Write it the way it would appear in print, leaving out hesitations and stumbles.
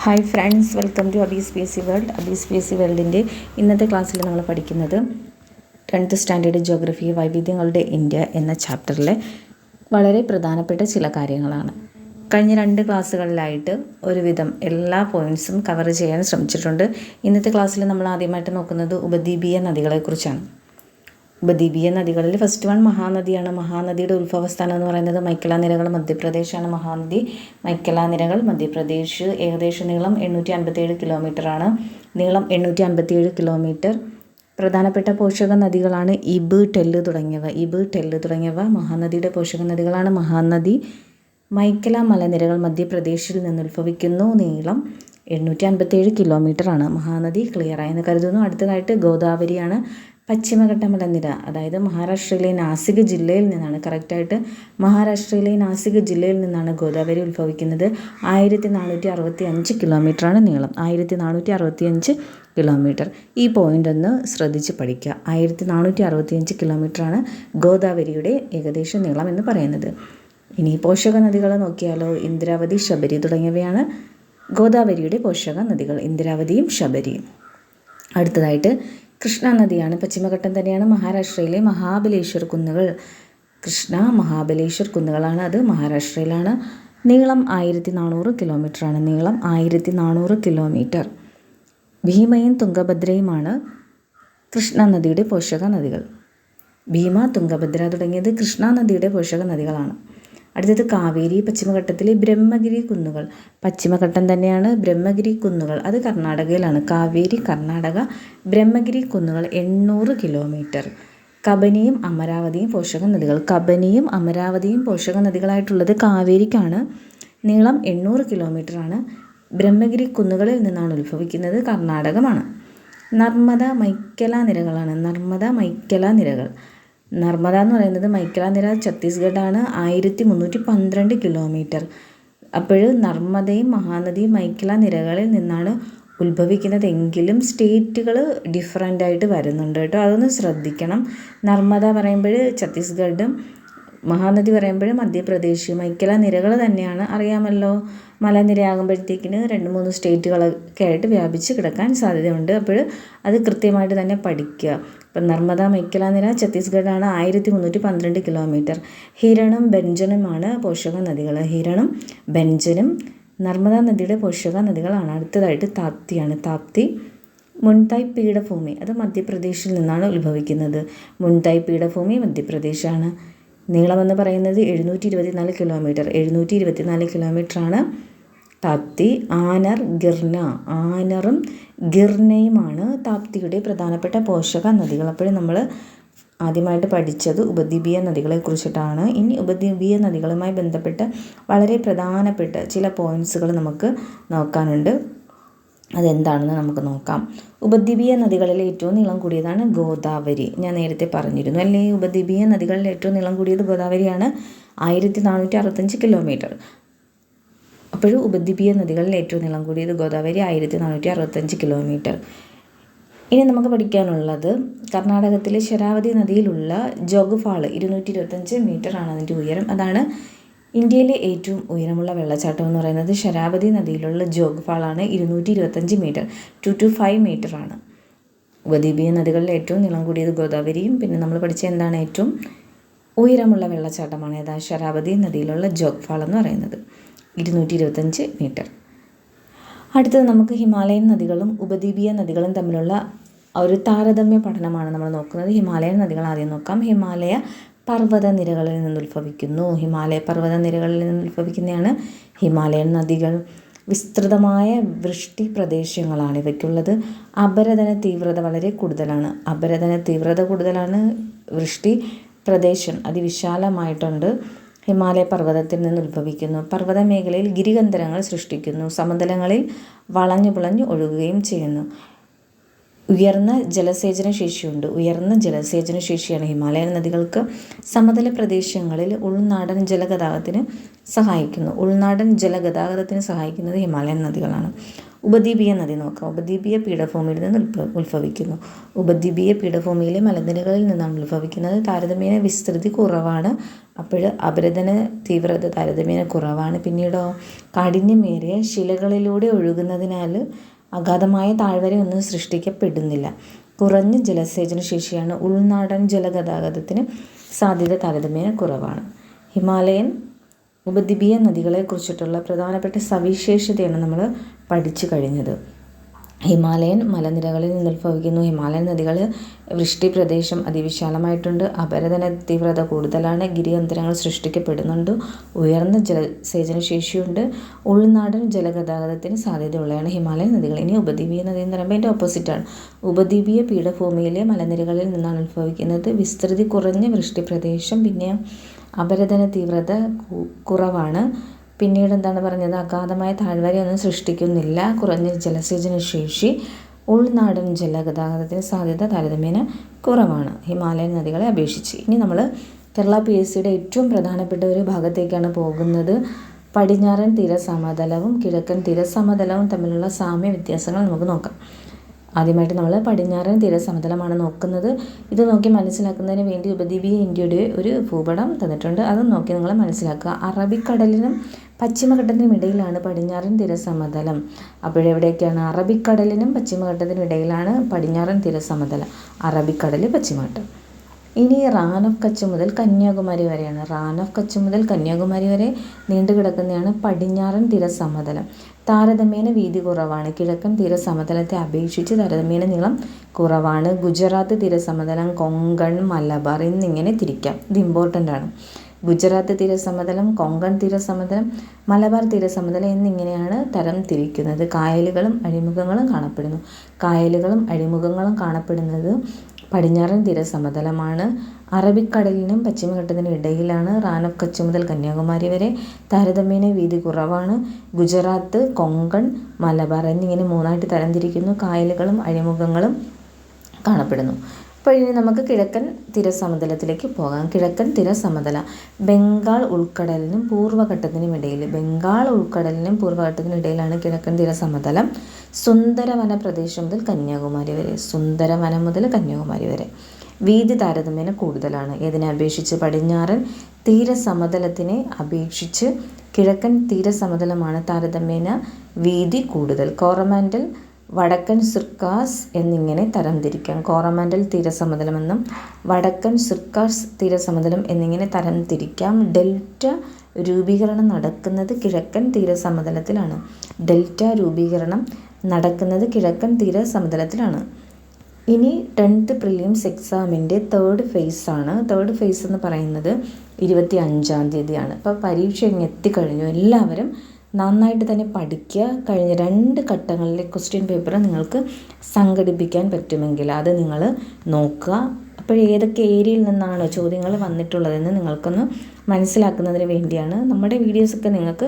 Hi friends, welcome to അബീസ് P S C world. അബീസ് P S C വേൾഡിൻ്റെ ഇന്നത്തെ ക്ലാസ്സിൽ നമ്മൾ പഠിക്കുന്നത് 10th സ്റ്റാൻഡേർഡ് ജിയോഗ്രഫി വൈവിധ്യങ്ങളുടെ ഇന്ത്യ എന്ന ചാപ്റ്ററിലെ വളരെ പ്രധാനപ്പെട്ട ചില കാര്യങ്ങളാണ്. കഴിഞ്ഞ 2 ക്ലാസ്സുകളിലായിട്ട് ഒരുവിധം എല്ലാ പോയിൻറ്റ്സും കവർ ചെയ്യാൻ ശ്രമിച്ചിട്ടുണ്ട്. ഇന്നത്തെ ക്ലാസ്സിൽ നമ്മൾ ആദ്യമായിട്ട് നോക്കുന്നത് ഉപദ്വീപീയ നദികളെക്കുറിച്ചാണ്. ഉപദ്വീപീയ നദികളിൽ ഫസ്റ്റ് വൺ മഹാനദിയാണ്. മഹാനദിയുടെ ഉത്ഭവസ്ഥാനം എന്ന് പറയുന്നത് മൈക്കല നിരകൾ, മധ്യപ്രദേശാണ്. മഹാനദി മൈക്കല നിരകൾ, മധ്യപ്രദേശ്. ഏകദേശ നീളം 857 കിലോമീറ്ററാണ്. നീളം 857 കിലോമീറ്റർ. പ്രധാനപ്പെട്ട പോഷക നദികളാണ് ഇബ്, ടെല്ല് തുടങ്ങിയവ മഹാനദിയുടെ പോഷക നദികളാണ്. മഹാനദി മൈക്കല മലനിരകൾ മധ്യപ്രദേശിൽ നിന്ന് ഉത്ഭവിക്കുന്നു. നീളം 857 കിലോമീറ്ററാണ്. മഹാനദി ക്ലിയറായെന്ന് കരുതുന്നു. അടുത്തതായിട്ട് ഗോദാവരിയാണ്. പശ്ചിമഘട്ട മലനിര, അതായത് മഹാരാഷ്ട്രയിലെ നാസിക് ജില്ലയിൽ നിന്നാണ്, കറക്റ്റായിട്ട് മഹാരാഷ്ട്രയിലെ നാസിക് ജില്ലയിൽ നിന്നാണ് ഗോദാവരി ഉത്ഭവിക്കുന്നത്. 1465 കിലോമീറ്ററാണ് നീളം. 1465 കിലോമീറ്റർ. ഈ പോയിൻ്റ് ഒന്ന് ശ്രദ്ധിച്ച് പഠിക്കുക. 1465 കിലോമീറ്ററാണ് ഗോദാവരിയുടെ ഏകദേശ നീളം എന്ന് പറയുന്നത്. ഇനി പോഷക നദികൾ നോക്കിയാലോ. ഇന്ദ്രാവതി, ശബരി തുടങ്ങിയവയാണ് ഗോദാവരിയുടെ പോഷക നദികൾ. ഇന്ദ്രാവതിയും ശബരിയും. അടുത്തതായിട്ട് കൃഷ്ണ നദിയാണ്. പശ്ചിമഘട്ടം തന്നെയാണ്. മഹാരാഷ്ട്രയിലെ മഹാബലേശ്വർ കുന്നുകൾ. കൃഷ്ണ മഹാബലേശ്വർ കുന്നുകളാണ്. അത് മഹാരാഷ്ട്രയിലാണ്. നീളം 1400 കിലോമീറ്ററാണ്. നീളം 1400 കിലോമീറ്റർ. ഭീമയും തുംഗഭദ്രയുമാണ് കൃഷ്ണ നദിയുടെ പോഷക നദികൾ. ഭീമ, തുംഗഭദ്ര തുടങ്ങിയത് കൃഷ്ണ നദിയുടെ പോഷക നദികളാണ്. അടുത്തത് കാവേരി. പശ്ചിമഘട്ടത്തിലെ ബ്രഹ്മഗിരി കുന്നുകൾ. പശ്ചിമഘട്ടം തന്നെയാണ്. ബ്രഹ്മഗിരി കുന്നുകൾ അത് കർണാടകയിലാണ്. കാവേരി കർണാടക. ബ്രഹ്മഗിരി കുന്നുകൾ 800 കിലോമീറ്റർ. കബനിയും അമരാവതിയും പോഷക നദികൾ. കബനിയും അമരാവതിയും പോഷക നദികളായിട്ടുള്ളത് കാവേരിക്കാണ്. നീളം 800 കിലോമീറ്ററാണ്. ബ്രഹ്മഗിരി കുന്നുകളിൽ നിന്നാണ് ഉത്ഭവിക്കുന്നത്. കർണാടകമാണ്. നർമ്മദ മൈക്കല നിരകളാണ്. നർമ്മദ എന്ന് പറയുന്നത് മൈക്കല നിര ഛത്തീസ്ഗഡാണ്. 1312 കിലോമീറ്റർ. അപ്പോൾ നർമ്മദയും മഹാനദിയും മൈക്കല നിരകളിൽ നിന്നാണ് ഉത്ഭവിക്കുന്നതെങ്കിലും സ്റ്റേറ്റുകൾ ഡിഫറൻ്റ് ആയിട്ട് വരുന്നുണ്ട് കേട്ടോ. അതൊന്ന് ശ്രദ്ധിക്കണം. നർമ്മദ പറയുമ്പോൾ ഛത്തീസ്ഗഡും മഹാനദി പറയുമ്പോൾ മധ്യപ്രദേശ്. മൈക്കല നിരകൾ തന്നെയാണ്, അറിയാമല്ലോ. മലനിരയാകുമ്പോഴത്തേക്കിന് 2-3 സ്റ്റേറ്റുകളൊക്കെ ആയിട്ട് വ്യാപിച്ച് കിടക്കാൻ സാധ്യതയുണ്ട്. അപ്പോൾ അത് കൃത്യമായിട്ട് തന്നെ പഠിക്കുക. ഇപ്പം നർമ്മദ മൈക്കല നിര ഛത്തീസ്ഗഡാണ്. 1312 കിലോമീറ്റർ. ഹിരണും ബെഞ്ചനുമാണ് പോഷക നദികൾ. ഹിരണും ബെഞ്ചനും നർമ്മദ നദിയുടെ പോഷക നദികളാണ്. അടുത്തതായിട്ട് താപ്തിയാണ്. താപ്തി മുൻതായ് പീഠഭൂമി, അത് മധ്യപ്രദേശിൽ നിന്നാണ് ഉത്ഭവിക്കുന്നത്. മുൻതായ് പീഠഭൂമി മധ്യപ്രദേശാണ്. നീളമെന്ന് പറയുന്നത് 724 കിലോമീറ്റർ. 724 കിലോമീറ്ററാണ് താപ്തി. ആനർ, ഗിർന. ആനറും ഗിർനയുമാണ് താപ്തിയുടെ പ്രധാനപ്പെട്ട പോഷക നദികൾ. അപ്പോഴും നമ്മൾ ആദ്യമായിട്ട് പഠിച്ചത് ഉപദ്വീപീയ നദികളെ കുറിച്ചിട്ടാണ്. ഇനി ഉപദ്വീപീയ നദികളുമായി ബന്ധപ്പെട്ട് വളരെ പ്രധാനപ്പെട്ട ചില പോയിൻറ്റ്സുകൾ നമുക്ക് നോക്കാനുണ്ട്. അതെന്താണെന്ന് നമുക്ക് നോക്കാം. ഉപദ്വീപീയ നദികളിൽ ഏറ്റവും നീളം കൂടിയതാണ് ഗോദാവരി. ഞാൻ നേരത്തെ പറഞ്ഞിരുന്നു അല്ലേ. ഉപദ്വീപീയ നദികളിൽ ഏറ്റവും നീളം കൂടിയത് ഗോദാവരിയാണ്. 1465 കിലോമീറ്റർ. അപ്പോഴും ഉപദ്വീപീയ നദികളിൽ ഏറ്റവും നീളം കൂടിയത് ഗോദാവരി, 1465 കിലോമീറ്റർ. ഇനി നമുക്ക് പഠിക്കാനുള്ളത് കർണാടകത്തിലെ ശരാവതി നദിയിലുള്ള ജോഗ്ഫാൾ 225 മീറ്ററാണ് അതിൻ്റെ ഉയരം. അതാണ് ഇന്ത്യയിലെ ഏറ്റവും ഉയരമുള്ള വെള്ളച്ചാട്ടം എന്ന് പറയുന്നത്. ശരാവതി നദിയിലുള്ള ജോഗ്ഫാളാണ്. 225 മീറ്റർ, 225 മീറ്ററാണ്. ഉപദ്വീപീയ നദികളിൽ ഏറ്റവും നീളം കൂടിയത് ഗോദാവരിയും പിന്നെ നമ്മൾ പഠിച്ച എന്താണ് ഏറ്റവും ഉയരമുള്ള വെള്ളച്ചാട്ടമാണ് ഏതാ ശരാവതി നദിയിലുള്ള ജോഗ്ഫാൾ എന്ന് പറയുന്നത്. 225 മീറ്റർ. അടുത്തത് നമുക്ക് ഹിമാലയൻ നദികളും ഉപദ്വീപീയ നദികളും തമ്മിലുള്ള ഒരു താരതമ്യ പഠനമാണ് നമ്മൾ നോക്കുന്നത്. ഹിമാലയൻ നദികൾ ആദ്യം നോക്കാം. ഹിമാലയ പർവ്വതനിരകളിൽ നിന്ന് ഉത്ഭവിക്കുന്നു. ഹിമാലയ പർവ്വതനിരകളിൽ നിന്ന് ഉത്ഭവിക്കുന്നതാണ് ഹിമാലയൻ നദികൾ. വിസ്തൃതമായ വൃഷ്ടി പ്രദേശങ്ങളാണ് ഇവയ്ക്കുള്ളത്. അപരദന തീവ്രത വളരെ കൂടുതലാണ്. വൃഷ്ടി പ്രദേശം അതിവിശാലമായിട്ടുണ്ട്. ഹിമാലയ പർവ്വതത്തിൽ നിന്ന് ഉത്ഭവിക്കുന്നു. പർവ്വത മേഖലയിൽ ഗിരികന്ധരങ്ങൾ സൃഷ്ടിക്കുന്നു. സമതലങ്ങളിൽ വളഞ്ഞു പുളഞ്ഞു ഒഴുകുകയും ചെയ്യുന്നു. ഉയർന്ന ജലസേചന ശേഷിയാണ് ഹിമാലയൻ നദികൾക്ക്. സമതല പ്രദേശങ്ങളിൽ ഉൾനാടൻ ജലഗതാഗതത്തിന് സഹായിക്കുന്നത് ഹിമാലയൻ നദികളാണ്. ഉപദ്വീപീയ നദി നോക്കാം. ഉപദ്വീപീയ പീഠഭൂമിയിൽ നിന്ന് ഉത്ഭവിക്കുന്നു. ഉപദ്വീപീയ പീഠഭൂമിയിലെ മലനിരകളിൽ നിന്നാണ് ഉത്ഭവിക്കുന്നത്. താരതമ്യേന വിസ്തൃതി കുറവാണ്. അപ്പോൾ അപരദന തീവ്രത താരതമ്യേന കുറവാണ്. പിന്നീടോ കാഠിന്യമേറിയ ശിലകളിലൂടെ ഒഴുകുന്നതിനാൽ അഗാധമായ താഴ്വരയൊന്നും സൃഷ്ടിക്കപ്പെടുന്നില്ല. കുറഞ്ഞ ജലസേചന ശേഷിയാണ്. ഉൾനാടൻ ജലഗതാഗതത്തിന് സാധ്യത താരതമ്യേന കുറവാണ്. ഹിമാലയൻ ഉപദ്വീപീയ നദികളെക്കുറിച്ചിട്ടുള്ള പ്രധാനപ്പെട്ട സവിശേഷതയാണ് നമ്മൾ പഠിച്ചു കഴിഞ്ഞത്. ഹിമാലയൻ മലനിരകളിൽ നിന്ന് ഉത്ഭവിക്കുന്നു. ഹിമാലയൻ നദികൾ വൃഷ്ടിപ്രദേശം അതിവിശാലമായിട്ടുണ്ട്. അപരദന തീവ്രത കൂടുതലാണ്. ഗിരിയന്തരങ്ങൾ സൃഷ്ടിക്കപ്പെടുന്നുണ്ട്. ഉയർന്ന ജലസേചന ശേഷിയുണ്ട്. ഉൾനാടൻ ജലഗതാഗതത്തിന് സാധ്യതയുള്ളതാണ് ഹിമാലയൻ നദികൾ. ഇനി ഉപദ്വീപീയ നദി എന്ന് പറയുമ്പോൾ അതിൻ്റെ ഓപ്പോസിറ്റാണ്. ഉപദ്വീപീയ പീഠഭൂമിയിലെ മലനിരകളിൽ നിന്നാണ് ഉത്ഭവിക്കുന്നത്. വിസ്തൃതി കുറഞ്ഞ വൃഷ്ടിപ്രദേശം. പിന്നെ അപരദന തീവ്രത കുറവാണ്. പിന്നീട് എന്താണ് പറഞ്ഞത്, അഗാധമായ താഴ്വരയൊന്നും സൃഷ്ടിക്കുന്നില്ല. കുറഞ്ഞ ജലസേചന ശേഷി. ഉൾനാടൻ ജലഗതാഗതത്തിന് സാധ്യത താരതമ്യേന കുറവാണ് ഹിമാലയൻ നദികളെ അപേക്ഷിച്ച്. ഇനി നമ്മൾ കേരള PSCയുടെ ഏറ്റവും പ്രധാനപ്പെട്ട ഒരു ഭാഗത്തേക്കാണ് പോകുന്നത്. പടിഞ്ഞാറൻ തീരസമതലവും കിഴക്കൻ തീരസമതലവും തമ്മിലുള്ള സാമ്യ വ്യത്യാസങ്ങൾ നമുക്ക് നോക്കാം. ആദ്യമായിട്ട് നമ്മൾ പടിഞ്ഞാറൻ തീരസമതലമാണ് നോക്കുന്നത്. ഇത് നോക്കി മനസ്സിലാക്കുന്നതിന് വേണ്ടി ഉപദ്വീപീയ ഇന്ത്യയുടെ ഒരു ഭൂപടം തന്നിട്ടുണ്ട്. അത് നോക്കി നിങ്ങൾ മനസ്സിലാക്കുക. അറബിക്കടലിനും പശ്ചിമഘട്ടത്തിനും ഇടയിലാണ് പടിഞ്ഞാറൻ തീരസമതലം. അപ്പോഴെവിടെയൊക്കെയാണ്? അറബിക്കടലിനും പശ്ചിമഘട്ടത്തിനും ഇടയിലാണ് പടിഞ്ഞാറൻ തീരസമതലം. അറബിക്കടൽ, പശ്ചിമഘട്ടം. ഇനി റാൻ ഓഫ് കച്ച് മുതൽ കന്യാകുമാരി വരെയാണ്. റാൻ ഓഫ് കച്ച് മുതൽ കന്യാകുമാരി വരെ നീണ്ടു കിടക്കുന്നതാണ് പടിഞ്ഞാറൻ തീരസമതലം. താരതമ്യേന വീതി കുറവാണ്. കിഴക്കൻ തീരസമതലത്തെ അപേക്ഷിച്ച് താരതമ്യേന നീളം കുറവാണ്. ഗുജറാത്ത് തീരസമതലം, കൊങ്കൺ, മലബാർ എന്നിങ്ങനെ തിരിക്കാം. ഇത് ഇമ്പോർട്ടൻ്റ് ആണ്. ഗുജറാത്ത് തീരസമതലം, കൊങ്കൺ തീരസമതലം, മലബാർ തീരസമതലം എന്നിങ്ങനെയാണ് തരം തിരിക്കുന്നത്. കായലുകളും അഴിമുഖങ്ങളും കാണപ്പെടുന്നു. കായലുകളും അഴിമുഖങ്ങളും കാണപ്പെടുന്നത് പടിഞ്ഞാറൻ തീരസമതലമാണ്. അറബിക്കടലിനും പശ്ചിമഘട്ടത്തിനും ഇടയിലാണ് റാൻ ഓഫ് കച്ച് മുതൽ കന്യാകുമാരി വരെ. താരതമ്യേന വീതി കുറവാണ്. ഗുജറാത്ത്, കൊങ്കൺ, മലബാർ എന്നിങ്ങനെ മൂന്നായിട്ട് തരംതിരിക്കുന്നു. കായലുകളും അഴിമുഖങ്ങളും കാണപ്പെടുന്നു. അപ്പോൾ ഇനി നമുക്ക് കിഴക്കൻ തീരസമതലത്തിലേക്ക് പോകാം. കിഴക്കൻ തീരസമതലം ബംഗാൾ ഉൾക്കടലിനും പൂർവ്വഘട്ടത്തിനും ഇടയിൽ. ബംഗാൾ ഉൾക്കടലിനും പൂർവ്വഘട്ടത്തിനും ഇടയിലാണ് കിഴക്കൻ തീരസമതലം. സുന്ദരവന പ്രദേശം മുതൽ കന്യാകുമാരി വരെ. സുന്ദരവനം മുതൽ കന്യാകുമാരി വരെ. വീതി താരതമ്യേന കൂടുതലാണ്. ഇതിനെ അപേക്ഷിച്ച് പടിഞ്ഞാറൻ തീരസമതലത്തിനെ അപേക്ഷിച്ച് കിഴക്കൻ തീരസമതലമാണ് താരതമ്യേന വീതി കൂടുതൽ. കോറമാൻഡൽ, വടക്കൻ സിർക്കാസ് എന്നിങ്ങനെ തരംതിരിക്കാം. കോറമാൻഡൽ തീരസമതലമെന്നും വടക്കൻ സിർക്കാസ് തീരസമതലം എന്നിങ്ങനെ തരംതിരിക്കാം. ഡെൽറ്റ രൂപീകരണം നടക്കുന്നത് കിഴക്കൻ തീരസമതലത്തിലാണ്. ഡെൽറ്റ രൂപീകരണം നടക്കുന്നത് കിഴക്കൻ തീരസമതലത്തിലാണ്. ഇനി 10th പ്രിലിംസ് എക്സാമിൻ്റെ തേർഡ് ഫേസാണ്. തേർഡ് ഫേസ് എന്ന് പറയുന്നത് 25-ാം തീയതിയാണ്. അപ്പോൾ പരീക്ഷ ഇങ്ങ് എത്തിക്കഴിഞ്ഞു. എല്ലാവരും നന്നായിട്ട് തന്നെ പഠിക്കുക. കഴിഞ്ഞ 2 ഘട്ടങ്ങളിലെ ക്വസ്റ്റ്യൻ പേപ്പർ നിങ്ങൾക്ക് സംഘടിപ്പിക്കാൻ പറ്റുമെങ്കിൽ അത് നിങ്ങൾ നോക്കുക. അപ്പോൾ ഏതൊക്കെ ഏരിയയിൽ നിന്നാണ് ചോദ്യങ്ങൾ വന്നിട്ടുള്ളതെന്ന് നിങ്ങൾക്കൊന്ന് മനസ്സിലാക്കുന്നതിന് വേണ്ടിയാണ്. നമ്മുടെ വീഡിയോസൊക്കെ നിങ്ങൾക്ക്